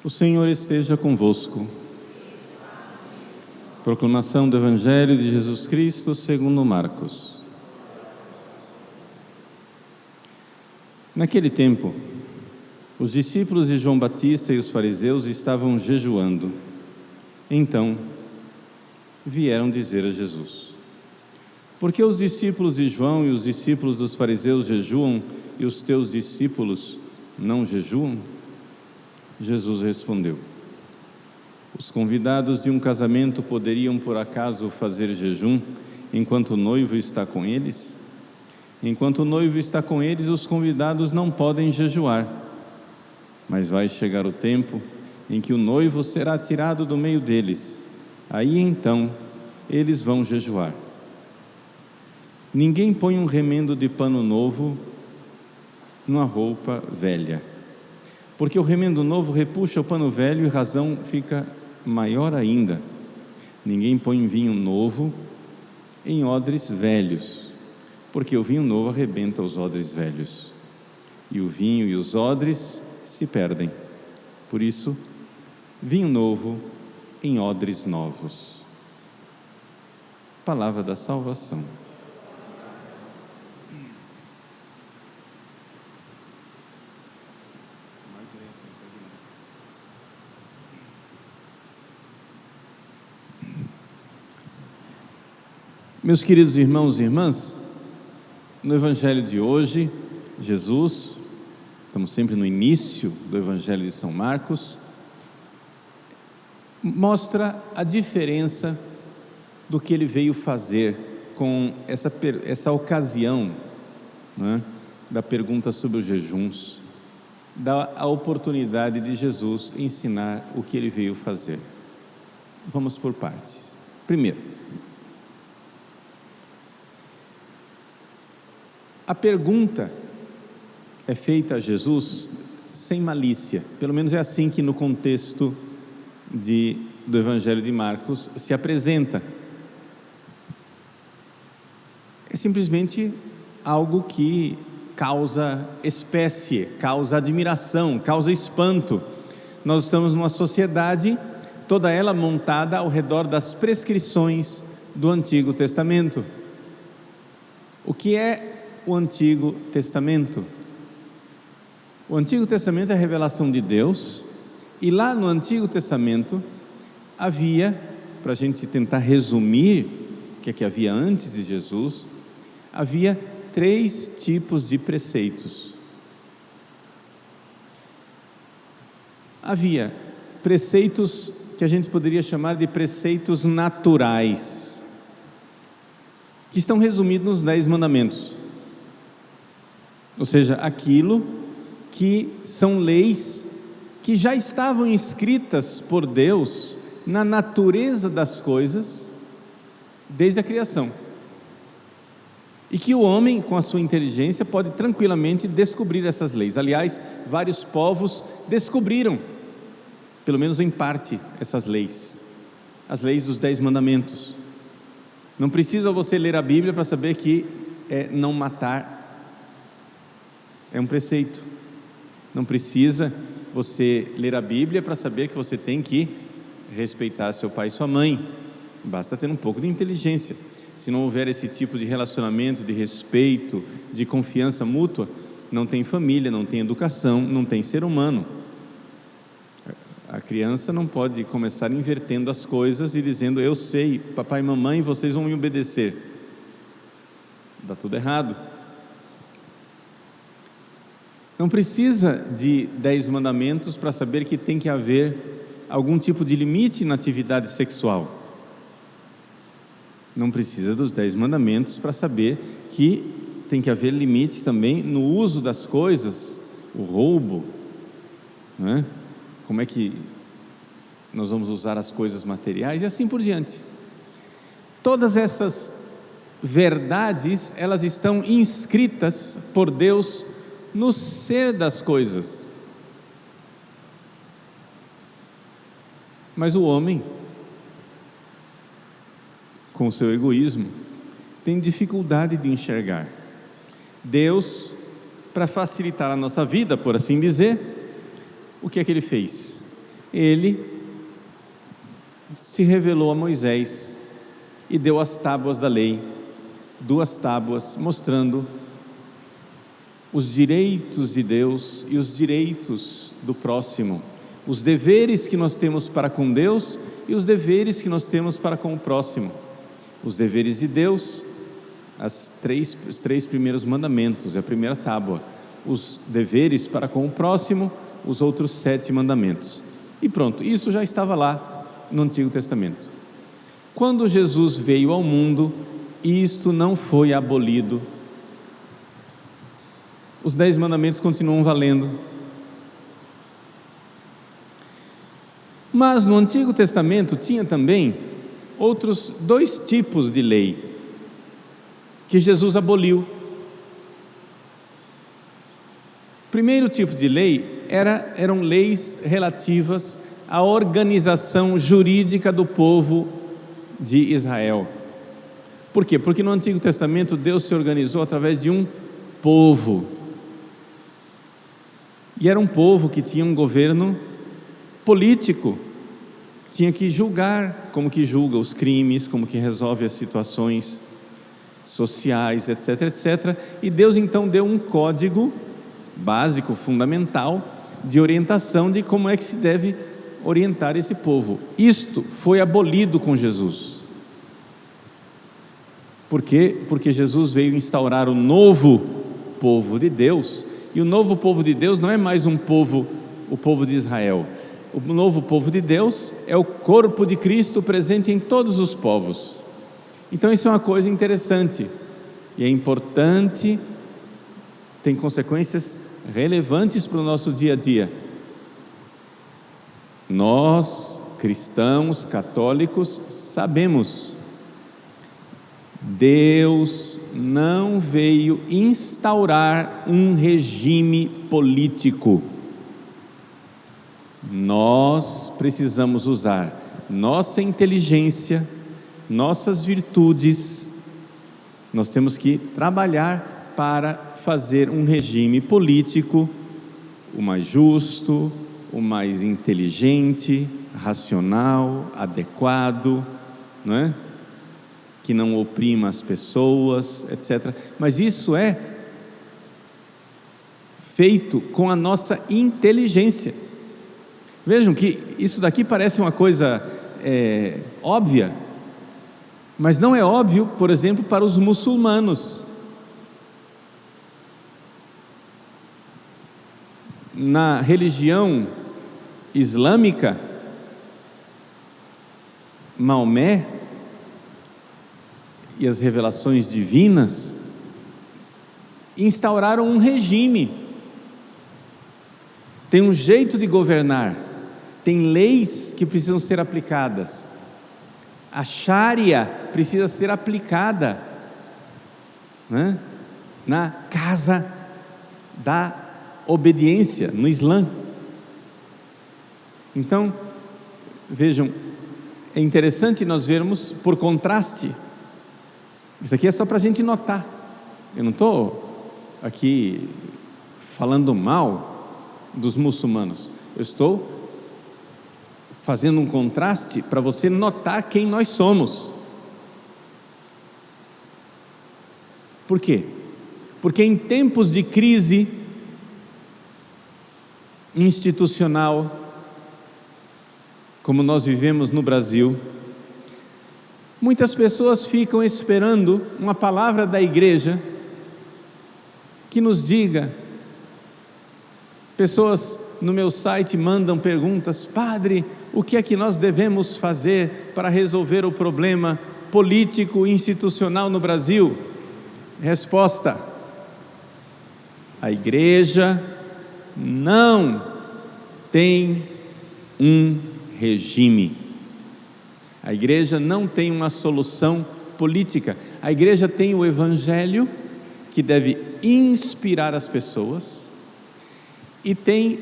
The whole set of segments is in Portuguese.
O Senhor esteja convosco. Proclamação do Evangelho de Jesus Cristo segundo Marcos. Naquele tempo, os discípulos de João Batista e os fariseus estavam jejuando. Então, vieram dizer a Jesus: por que os discípulos de João e os discípulos dos fariseus jejuam e os teus discípulos não jejuam? Jesus respondeu: os convidados de um casamento poderiam por acaso fazer jejum enquanto o noivo está com eles? Enquanto o noivo está com eles, os convidados não podem jejuar. Mas vai chegar o tempo em que o noivo será tirado do meio deles. Aí então eles vão jejuar. Ninguém põe um remendo de pano novo numa roupa velha, porque o remendo novo repuxa o pano velho e a razão fica maior ainda. Ninguém põe vinho novo em odres velhos, porque o vinho novo arrebenta os odres velhos, e o vinho e os odres se perdem. Por isso, vinho novo em odres novos. Palavra da salvação. Meus queridos irmãos e irmãs, no Evangelho de hoje, Jesus, estamos sempre no início do Evangelho de São Marcos, mostra a diferença do que ele veio fazer com essa ocasião, né, da pergunta sobre os jejuns, dá a oportunidade de Jesus ensinar o que ele veio fazer. Vamos por partes. Primeiro, a pergunta é feita a Jesus sem malícia, pelo menos é assim que no contexto do Evangelho de Marcos se apresenta. É simplesmente algo que causa espécie, causa admiração, causa espanto. Nós estamos numa sociedade, toda ela montada ao redor das prescrições do Antigo Testamento. O que é o Antigo Testamento? O Antigo Testamento é a revelação de Deus, e lá no Antigo Testamento havia, para a gente tentar resumir o que é que havia antes de Jesus, havia 3 tipos de preceitos. Havia preceitos que a gente poderia chamar de preceitos naturais, que estão resumidos nos 10 mandamentos. Ou seja, aquilo que são leis que já estavam escritas por Deus na natureza das coisas desde a criação, e que o homem, com a sua inteligência, pode tranquilamente descobrir essas leis. Aliás, vários povos descobriram, pelo menos em parte, essas leis, as leis dos 10 mandamentos. Não precisa você ler a Bíblia para saber que não matar é um preceito. Não precisa você ler a Bíblia para saber que você tem que respeitar seu pai e sua mãe. Basta ter um pouco de inteligência. Se não houver esse tipo de relacionamento, de respeito, de confiança mútua, não tem família, não tem educação, não tem ser humano. A criança não pode começar invertendo as coisas e dizendo: eu sei, papai e mamãe, vocês vão me obedecer. Dá tudo errado. Não precisa de 10 mandamentos para saber que tem que haver algum tipo de limite na atividade sexual. Não precisa dos 10 mandamentos para saber que tem que haver limite também no uso das coisas, o roubo, né? Como é que nós vamos usar as coisas materiais e assim por diante. Todas essas verdades, elas estão inscritas por Deus no ser das coisas. Mas o homem, com o seu egoísmo, tem dificuldade de enxergar. Deus, para facilitar a nossa vida, por assim dizer, o que é que Ele fez? ele se revelou a Moisés e deu as tábuas da lei, 2 tábuas, mostrando os direitos de Deus e os direitos do próximo, os deveres que nós temos para com Deus e os deveres que nós temos para com o próximo. Os deveres de Deus, os 3 primeiros mandamentos, é a primeira tábua. Os deveres para com o próximo, os outros 7 mandamentos. E pronto, isso já estava lá no Antigo Testamento. Quando Jesus veio ao mundo, isto não foi abolido. Os 10 mandamentos continuam valendo. Mas no Antigo Testamento tinha também outros 2 tipos de lei que Jesus aboliu. O primeiro tipo de lei eram leis relativas à organização jurídica do povo de Israel. Por quê? Porque no Antigo Testamento Deus se organizou através de um povo, e era um povo que tinha um governo político, tinha que julgar, como que julga os crimes, como que resolve as situações sociais, etc, etc. E Deus então deu um código básico, fundamental, de orientação de como é que se deve orientar esse povo. Isto foi abolido com Jesus. Por quê? Porque Jesus veio instaurar o novo povo de Deus, e o novo povo de Deus não é mais um povo, o povo de Israel. O novo povo de Deus é o corpo de Cristo presente em todos os povos. Então isso é uma coisa interessante, e é importante, tem consequências relevantes para o nosso dia a dia. Nós, cristãos, católicos, sabemos, Deus não veio instaurar um regime político. Nós precisamos usar nossa inteligência, nossas virtudes, nós temos que trabalhar para fazer um regime político o mais justo, o mais inteligente, racional, adequado, não é? Que não oprima as pessoas, etc. Mas isso é feito com a nossa inteligência. Vejam que isso daqui parece uma coisa óbvia, mas não é óbvio, por exemplo, para os muçulmanos. Na religião islâmica, Maomé e as revelações divinas instauraram um regime, tem um jeito de governar, tem leis que precisam ser aplicadas, a Sharia precisa ser aplicada, né? Na casa da obediência, no Islã. Então, vejam, é interessante nós vermos, por contraste, isso aqui é só para a gente notar, eu não estou aqui falando mal dos muçulmanos, eu estou fazendo um contraste para você notar quem nós somos. Por quê? Porque em tempos de crise institucional, como nós vivemos no Brasil, muitas pessoas ficam esperando uma palavra da igreja que nos diga. Pessoas no meu site mandam perguntas: padre, o que é que nós devemos fazer para resolver o problema político e institucional no Brasil? Resposta: a igreja não tem um regime. A igreja não tem uma solução política. A igreja tem o Evangelho, que deve inspirar as pessoas, e tem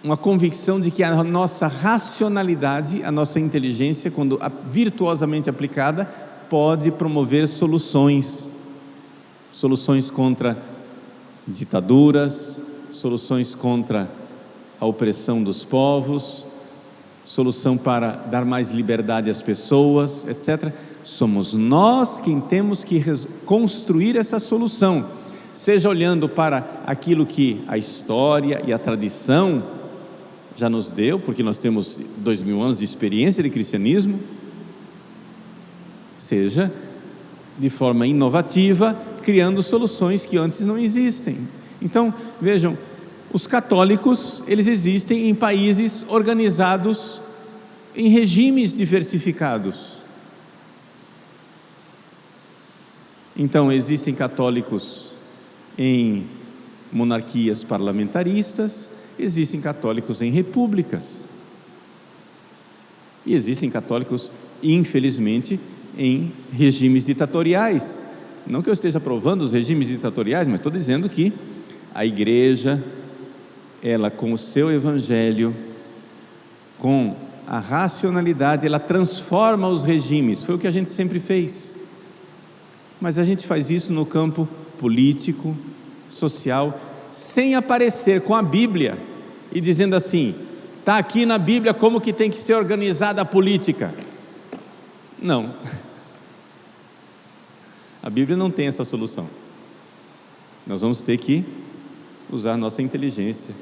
uma convicção de que a nossa racionalidade, a nossa inteligência, quando virtuosamente aplicada, pode promover soluções contra ditaduras, soluções contra a opressão dos povos, solução para dar mais liberdade às pessoas, etc. Somos nós quem temos que construir essa solução, seja olhando para aquilo que a história e a tradição já nos deu, porque nós temos 2000 anos de experiência de cristianismo, seja de forma inovativa, criando soluções que antes não existem. Então, vejam, os católicos, eles existem em países organizados em regimes diversificados. Então, existem católicos em monarquias parlamentaristas, existem católicos em repúblicas, e existem católicos, infelizmente, em regimes ditatoriais. Não que eu esteja aprovando os regimes ditatoriais, mas estou dizendo que a igreja, ela com o seu evangelho, com a racionalidade, ela transforma os regimes. Foi o que a gente sempre fez, mas a gente faz isso no campo político, social, sem aparecer com a Bíblia e dizendo assim: está aqui na Bíblia como que tem que ser organizada a política. Não, a Bíblia não tem essa solução. Nós vamos ter que usar nossa inteligência,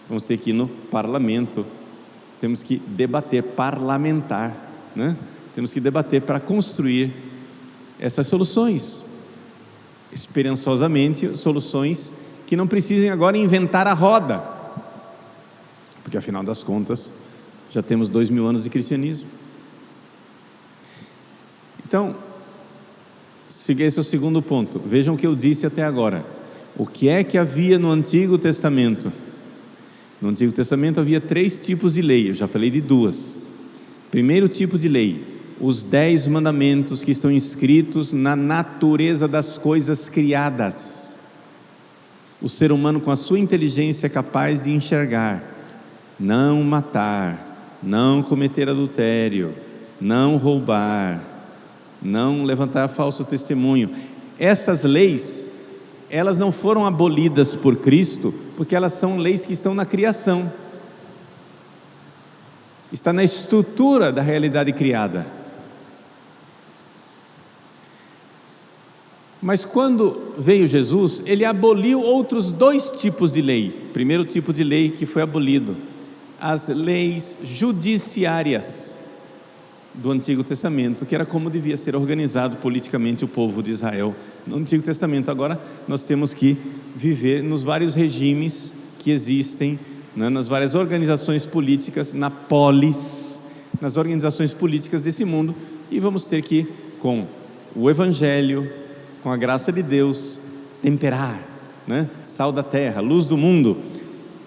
vamos ter que ir no parlamento, temos que debater, parlamentar, né? Temos que debater para construir essas soluções, esperançosamente, soluções que não precisem agora inventar a roda, porque afinal das contas, já temos 2000 anos de cristianismo. Então, esse é o segundo ponto. Vejam o que eu disse até agora. O que é que havia no Antigo Testamento? No Antigo Testamento havia 3 tipos de lei, eu já falei de 2. Primeiro tipo de lei, os 10 mandamentos que estão inscritos na natureza das coisas criadas. O ser humano, com a sua inteligência, é capaz de enxergar: não matar, não cometer adultério, não roubar, não levantar falso testemunho. Essas leis, elas não foram abolidas por Cristo, porque elas são leis que estão na criação, está na estrutura da realidade criada. Mas quando veio Jesus, ele aboliu outros 2 tipos de lei. Primeiro tipo de lei que foi abolido, as leis judiciárias do Antigo Testamento, que era como devia ser organizado politicamente o povo de Israel no Antigo Testamento. Agora nós temos que viver nos vários regimes que existem, né, nas várias organizações políticas, na polis, nas organizações políticas desse mundo, e vamos ter que, com o Evangelho, com a graça de Deus, temperar, né, sal da terra, luz do mundo,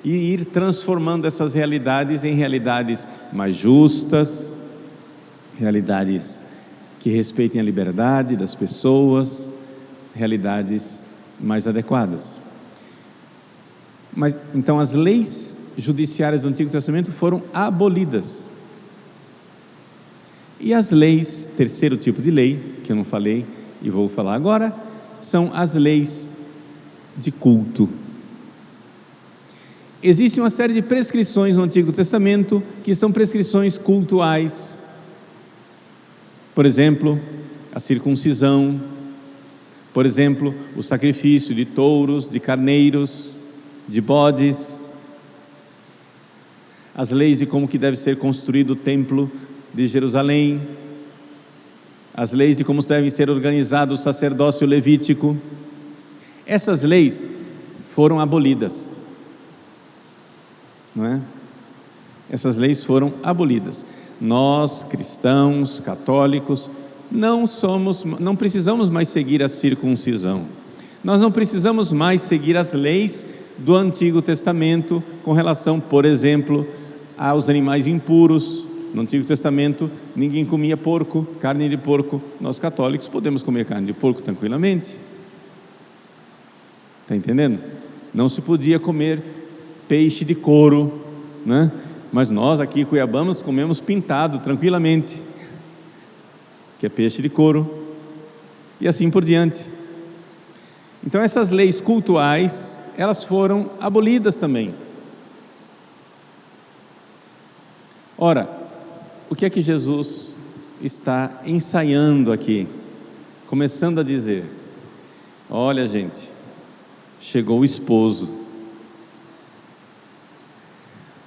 e ir transformando essas realidades em realidades mais justas, realidades que respeitem a liberdade das pessoas, realidades mais adequadas. Mas então as leis judiciárias do Antigo Testamento foram abolidas. E as leis, terceiro tipo de lei, que eu não falei e vou falar agora, são as leis de culto. Existe uma série de prescrições no Antigo Testamento que são prescrições cultuais. Por exemplo, a circuncisão, por exemplo, o sacrifício de touros, de carneiros, de bodes, as leis de como que deve ser construído o templo de Jerusalém, as leis de como deve ser organizado o sacerdócio levítico. Essas leis foram abolidas, não é? Essas leis foram abolidas. Nós, cristãos, católicos, não precisamos mais seguir a circuncisão. Nós não precisamos mais seguir as leis do Antigo Testamento com relação, por exemplo, aos animais impuros. No Antigo Testamento, ninguém comia porco, carne de porco. Nós católicos podemos comer carne de porco tranquilamente. Está entendendo? Não se podia comer peixe de couro, né? Mas nós aqui cuiabanos comemos pintado tranquilamente, que é peixe de couro, e assim por diante. Então essas leis cultuais, elas foram abolidas também. Ora, o que é que Jesus está ensaiando aqui? Começando a dizer: olha, gente, chegou o esposo.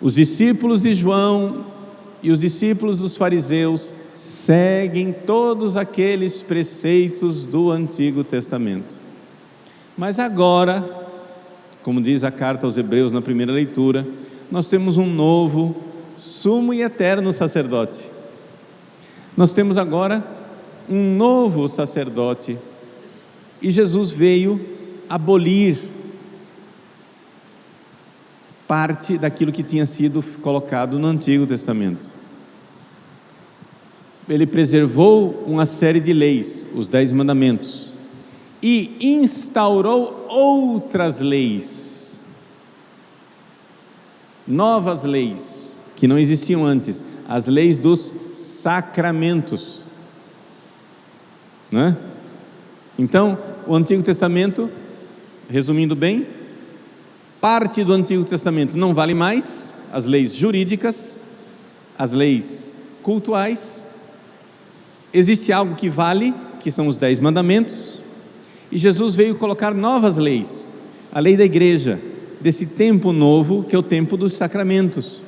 Os discípulos de João e os discípulos dos fariseus seguem todos aqueles preceitos do Antigo Testamento. Mas agora, como diz a carta aos Hebreus na primeira leitura, nós temos um novo, sumo e eterno sacerdote. Nós temos agora um novo sacerdote, e Jesus veio abolir parte daquilo que tinha sido colocado no Antigo Testamento. Ele preservou uma série de leis, os 10 mandamentos, e instaurou outras leis, novas leis, que não existiam antes, as leis dos sacramentos, né? Então, o Antigo Testamento, resumindo bem, parte do Antigo Testamento não vale mais, as leis jurídicas, as leis cultuais. Existe algo que vale, que são os 10 mandamentos, e Jesus veio colocar novas leis, a lei da igreja, desse tempo novo, que é o tempo dos sacramentos.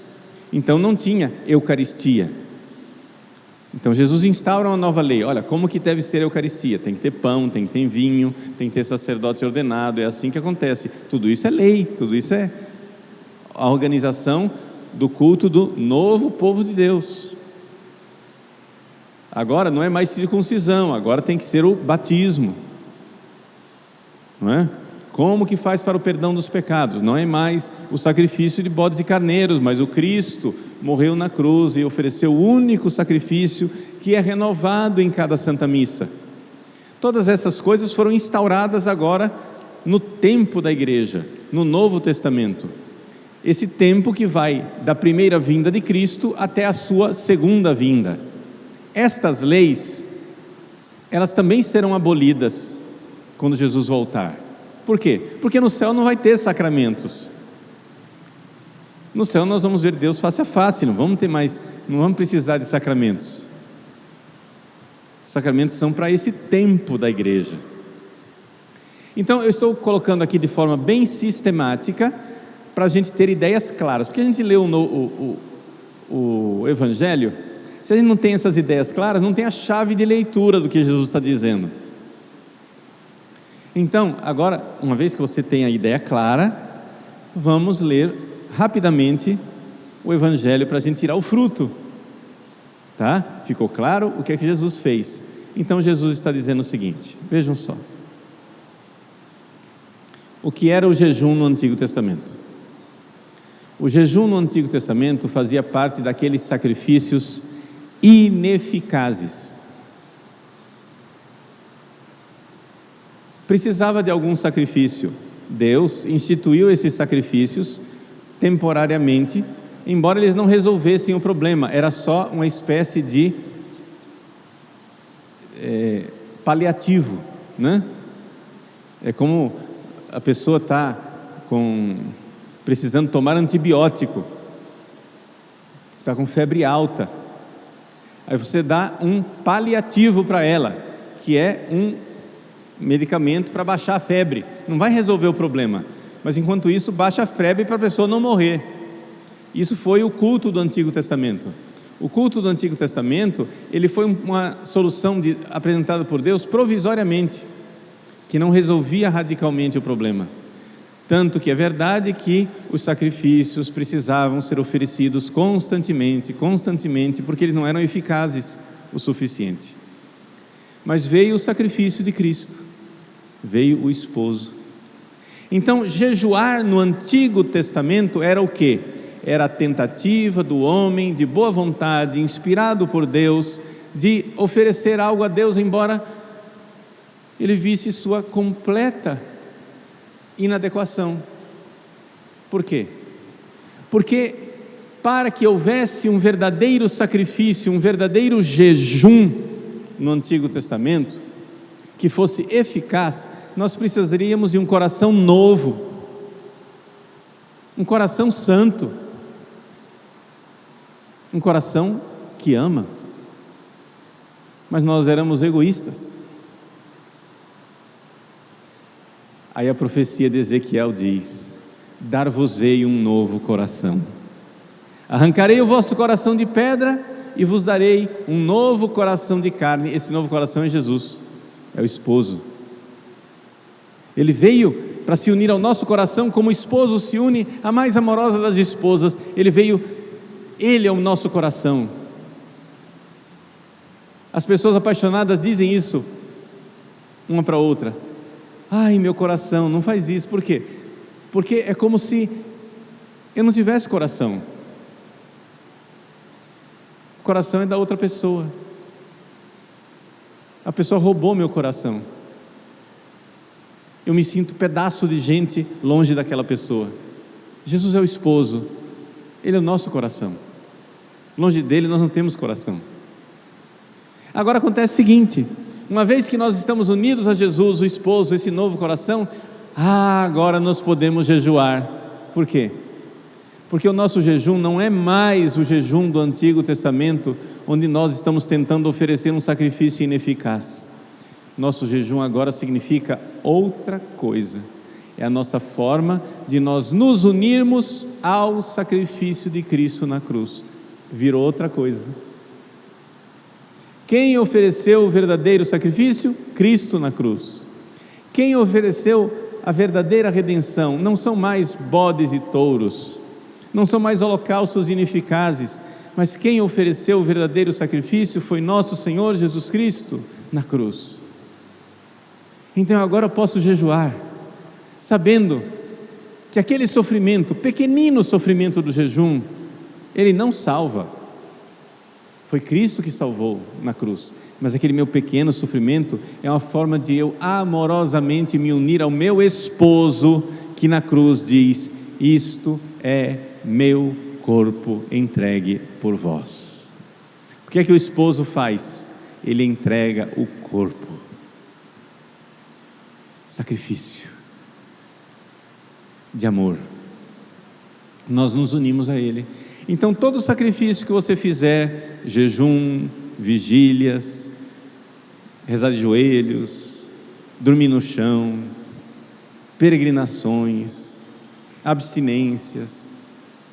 Então não tinha Eucaristia. Então Jesus instaura uma nova lei. Olha, como que deve ser a Eucaristia? Tem que ter pão, tem que ter vinho, tem que ter sacerdote ordenado, é assim que acontece. Tudo isso é lei, tudo isso é a organização do culto do novo povo de Deus. Agora não é mais circuncisão, agora tem que ser o batismo, não é? Como que faz para o perdão dos pecados? Não é mais o sacrifício de bodes e carneiros, mas o Cristo morreu na cruz e ofereceu o único sacrifício que é renovado em cada Santa Missa. Todas essas coisas foram instauradas agora no tempo da igreja, no Novo Testamento. Esse tempo que vai da primeira vinda de Cristo até a sua segunda vinda. Estas leis, elas também serão abolidas quando Jesus voltar. Por quê? Porque no céu não vai ter sacramentos. No céu nós vamos ver Deus face a face, não vamos precisar de sacramentos. Os sacramentos são para esse tempo da igreja. Então eu estou colocando aqui de forma bem sistemática, para a gente ter ideias claras, porque a gente lê o Evangelho, se a gente não tem essas ideias claras, não tem a chave de leitura do que Jesus está dizendo. Então, agora, uma vez que você tem a ideia clara, vamos ler rapidamente o Evangelho para a gente tirar o fruto, tá? Ficou claro o que é que Jesus fez? Então Jesus está dizendo o seguinte, vejam só, o que era o jejum no Antigo Testamento? O jejum no Antigo Testamento fazia parte daqueles sacrifícios ineficazes. Precisava de algum sacrifício. Deus instituiu esses sacrifícios temporariamente, embora eles não resolvessem o problema, era só uma espécie de paliativo, né? É como a pessoa está precisando tomar antibiótico, está com febre alta, aí você dá um paliativo para ela, que é um medicamento para baixar a febre, não vai resolver o problema, mas enquanto isso baixa a febre para a pessoa não morrer. Isso foi o culto do Antigo Testamento. O culto do Antigo Testamento, ele foi uma solução apresentada por Deus provisoriamente, que não resolvia radicalmente o problema. Tanto que é verdade que os sacrifícios precisavam ser oferecidos constantemente, porque eles não eram eficazes o suficiente. Mas veio o sacrifício de Cristo, veio o esposo. Então, jejuar no Antigo Testamento era o quê? Era a tentativa do homem de boa vontade, inspirado por Deus, de oferecer algo a Deus, embora ele visse sua completa inadequação. Por quê? Porque para que houvesse um verdadeiro sacrifício, um verdadeiro jejum no Antigo Testamento, que fosse eficaz, nós precisaríamos de um coração novo, um coração santo. um coração que ama, mas nós éramos egoístas. Aí a profecia de Ezequiel diz: dar-vos-ei um novo coração, arrancarei o vosso coração de pedra e vos darei um novo coração de carne. Esse novo coração é Jesus, é o esposo. Ele veio para se unir ao nosso coração como o esposo se une à mais amorosa das esposas. Ele é o nosso coração. As pessoas apaixonadas dizem isso uma para outra: ai, meu coração, não faz isso. Por quê? Porque é como se eu não tivesse coração. O coração é da outra pessoa. A pessoa roubou meu coração. Eu me sinto pedaço de gente longe daquela pessoa. Jesus é o esposo, Ele é o nosso coração. Longe dele nós não temos coração. Agora acontece o seguinte: uma vez que nós estamos unidos a Jesus, o esposo, esse novo coração, agora nós podemos jejuar. Por quê? Porque o nosso jejum não é mais o jejum do Antigo Testamento, onde nós estamos tentando oferecer um sacrifício ineficaz. Nosso jejum agora significa outra coisa. É a nossa forma de nós nos unirmos ao sacrifício de Cristo na cruz. Virou outra coisa. Quem ofereceu o verdadeiro sacrifício? Cristo na cruz. Quem ofereceu a verdadeira redenção? Não são mais bodes e touros, não são mais holocaustos ineficazes, mas quem ofereceu o verdadeiro sacrifício foi nosso Senhor Jesus Cristo na cruz. Então agora eu posso jejuar, sabendo que aquele sofrimento, pequenino sofrimento do jejum, ele não salva. Foi Cristo que salvou na cruz, mas aquele meu pequeno sofrimento é uma forma de eu amorosamente me unir ao meu esposo, que na cruz diz: isto é meu corpo entregue por vós. O que é que o esposo faz? Ele entrega o corpo. Sacrifício de amor. Nós nos unimos a Ele. Então todo sacrifício que você fizer, jejum, vigílias, rezar de joelhos, dormir no chão, peregrinações, abstinências,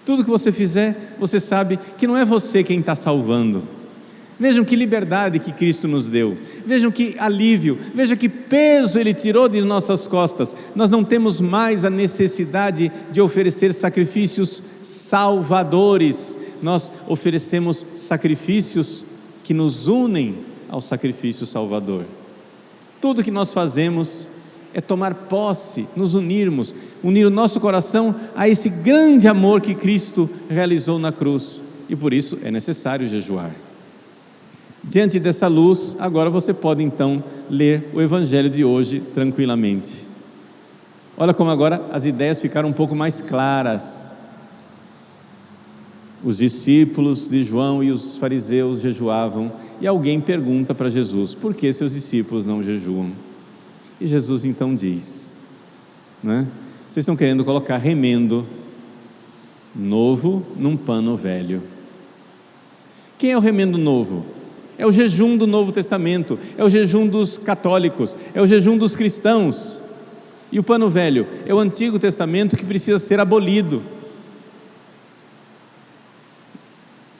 tudo que você fizer, você sabe que não é você quem está salvando. Vejam que liberdade que Cristo nos deu, vejam que alívio, vejam que peso Ele tirou de nossas costas. Nós não temos mais a necessidade de oferecer sacrifícios salvadores, nós oferecemos sacrifícios que nos unem ao sacrifício salvador. Tudo que nós fazemos é tomar posse, nos unirmos, unir o nosso coração a esse grande amor que Cristo realizou na cruz, e por isso é necessário jejuar. Diante dessa luz, agora você pode então ler o Evangelho de hoje tranquilamente. Olha como agora as ideias ficaram um pouco mais claras. Os discípulos de João e os fariseus jejuavam, e alguém pergunta para Jesus: por que seus discípulos não jejuam? E Jesus então diz, né? Vocês estão querendo colocar remendo novo num pano velho. Quem é o remendo novo? É o jejum do Novo Testamento, é o jejum dos católicos, é o jejum dos cristãos. E o pano velho é o Antigo Testamento que precisa ser abolido.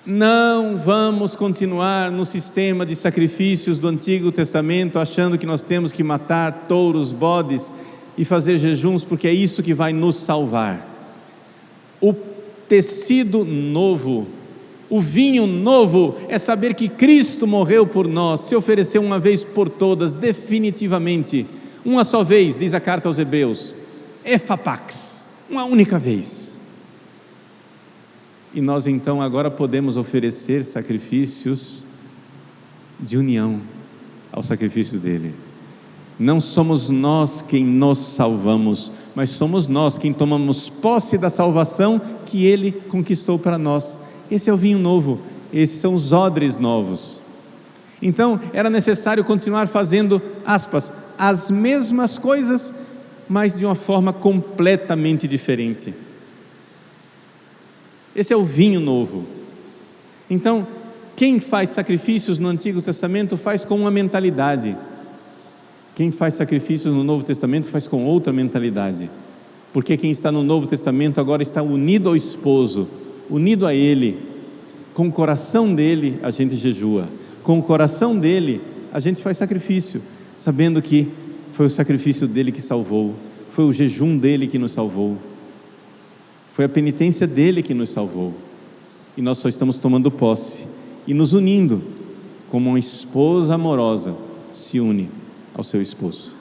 Não vamos continuar no sistema de sacrifícios do Antigo Testamento, achando que nós temos que matar touros, bodes e fazer jejuns, porque é isso que vai nos salvar. O tecido novo, o vinho novo, é saber que Cristo morreu por nós, se ofereceu uma vez por todas, definitivamente, uma só vez, diz a carta aos Hebreus, Efapax, uma única vez. E nós então agora podemos oferecer sacrifícios de união ao sacrifício dele. Não somos nós quem nos salvamos, mas somos nós quem tomamos posse da salvação que ele conquistou para nós. Esse é o vinho novo, esses são os odres novos. Então era necessário continuar fazendo, aspas, as mesmas coisas, mas de uma forma completamente diferente. Esse é o vinho novo. Então, quem faz sacrifícios no Antigo Testamento faz com uma mentalidade. Quem faz sacrifícios no Novo Testamento faz com outra mentalidade. Porque quem está no Novo Testamento agora está unido ao esposo, unido a Ele. Com o coração dele a gente jejua, com o coração dele a gente faz sacrifício, sabendo que foi o sacrifício dele que salvou, foi o jejum dele que nos salvou, foi a penitência dele que nos salvou. E nós só estamos tomando posse e nos unindo, como uma esposa amorosa se une ao seu esposo.